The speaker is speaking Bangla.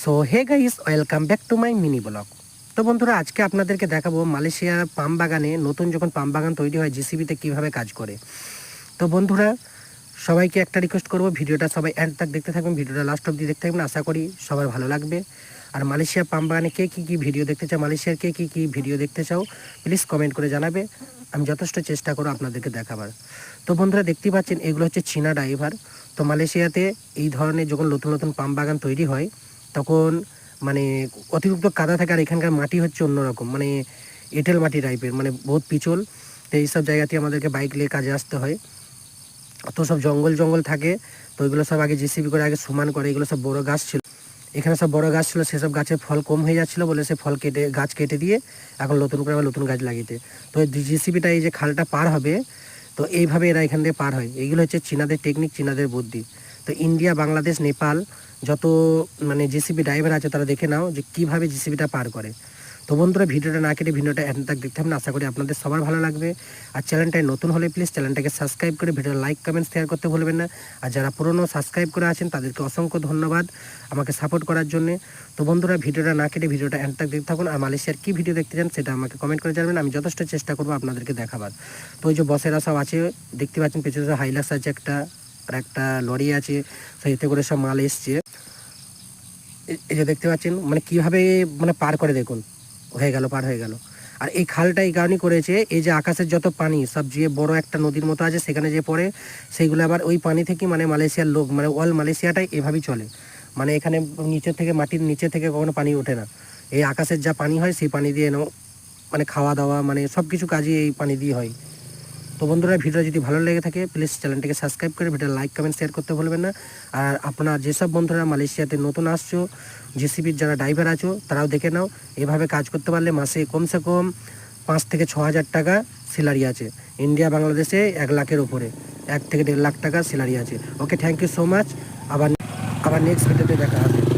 So hey guys, welcome back to my mini blog. তো বন্ধুরা, আজকে আপনাদেরকে দেখাবো মালয়েশিয়ার পাম বাগানে নতুন যখন পাম বাগান তৈরি হয় জিসিবিতে কীভাবে কাজ করে। তো বন্ধুরা, সবাইকে একটা রিকোয়েস্ট করবো, ভিডিওটা সবাই এন্ড তক দেখতে থাকবেন, ভিডিওটা লাস্ট অব্দি দেখতে থাকবেন, আশা করি সবার ভালো লাগবে। আর মালয়েশিয়ার পাম বাগানে কে কী ভিডিও দেখতে চাও, মালয়েশিয়ার কে কী ভিডিও দেখতে চাও, প্লিজ কমেন্ট করে জানাবে। আমি যথেষ্ট চেষ্টা করবো আপনাদেরকে দেখাবার। তো বন্ধুরা, দেখতেই পাচ্ছেন এগুলো হচ্ছে চীনা ড্রাইভার। তো মালয়েশিয়াতে এই ধরনের যখন নতুন নতুন পাম বাগান তৈরি হয় তখন মানে অতিরিক্ত কাদা থাকে, আর এখানকার মাটি হচ্ছে অন্যরকম, মানে এঁটেল মাটি টাইপের, মানে বহুত পিছল। তো এইসব জায়গাতে আমাদেরকে বাইক নিয়ে কাজে আসতে হয়। তো সব জঙ্গল জঙ্গল থাকে, তো এগুলো সব আগে জিসিবি করে আগে সমান করে। এগুলো সব বড় গাছ ছিল, এখানে সব বড় গাছ ছিল, সেসব গাছের ফল কম হয়ে যাচ্ছিলো বলে সে ফল কেটে গাছ কেটে দিয়ে এখন নতুন করে আবার নতুন গাছ লাগিয়েতে। তো এই জিসিবিটা এই যে খালটা পার হবে, তো এইভাবে এরা এখান দিয়ে পার হয়। এইগুলো হচ্ছে চীনাদের টেকনিক, চীনাদের বুদ্ধি। তো ইন্ডিয়া, বাংলাদেশ, নেপাল যত মানে জিসিবি ড্রাইভার আছে তারা দেখে নাও যে কীভাবে জিসিবিটা পার করে। তো বন্ধুরা, ভিডিওটা না কেটে ভিডিওটা এন্ড তক দেখতে হবে, আশা করি আপনাদের সবার ভালো লাগবে। আর চ্যানেলটায় নতুন হলে প্লিজ চ্যানেলটাকে সাবস্ক্রাইব করে ভিডিওটা লাইক কমেন্ট শেয়ার করতে ভুলবেন না। আর যারা পুরনো সাবস্ক্রাইব করে আছেন তাদেরকে অসংখ্য ধন্যবাদ আমাকে সাপোর্ট করার জন্য। তো বন্ধুরা, ভিডিওটা না কেটে ভিডিওটা এন্ড তক দেখতে থাকুন। আর মালয়েশিয়ার কী ভিডিও দেখতে চান সেটা আমাকে কমেন্ট করে জানাবেন, আমি যথেষ্ট চেষ্টা করবো আপনাদেরকে দেখাবার। তো ওই যে বসেরা সব আছে দেখতে পাচ্ছেন, পেছনে হাইলাক্স আছে একটা, আর একটা লরি আছে, সেইতে করে সব মাল এসছে। এই যে দেখতে পাচ্ছেন মানে কীভাবে মানে পার করে, দেখুন হয়ে গেল, পার হয়ে গেল। আর এই খালটা এই কারণেই করেছে, এই যে আকাশের যত পানি সব যে বড় একটা নদীর মতো আছে সেখানে যে পড়ে, সেইগুলো আবার ওই পানি থেকে মানে মালয়েশিয়ার লোক মানে অল মালয়েশিয়াটাই এভাবেই চলে। মানে এখানে নিচের থেকে, মাটির নিচে থেকে কখনো পানি ওঠে না। এই আকাশের যা পানি হয় সেই পানি দিয়ে মানে খাওয়া দাওয়া মানে সব কিছু কাজই এই পানি দিয়ে হয়। তো বন্ধুরা, ভিডিও যদি ভালো লেগে থাকে প্লিজ চ্যানেলটিকে সাবস্ক্রাইব করে ভিডিও লাইক কমেন্ট শেয়ার করতে ভুলবেন না। আর আপনার যেসব বন্ধুরা মালয়েশিয়াতে নতুন আসছো, জিসিবির যারা ড্রাইভার আছো তারাও দেখে নাও, এভাবে কাজ করতে পারলে মাসে কমসে কম 5 থেকে 6 হাজার টাকা স্যালারি আছে। ইন্ডিয়া বাংলাদেশে 1 লাখের উপরে, 1 থেকে 1.5 লাখ টাকা স্যালারি আছে। ওকে, থ্যাংক ইউ সো মাচ। আবার নেক্সট ভিডিওতে দেখা হবে।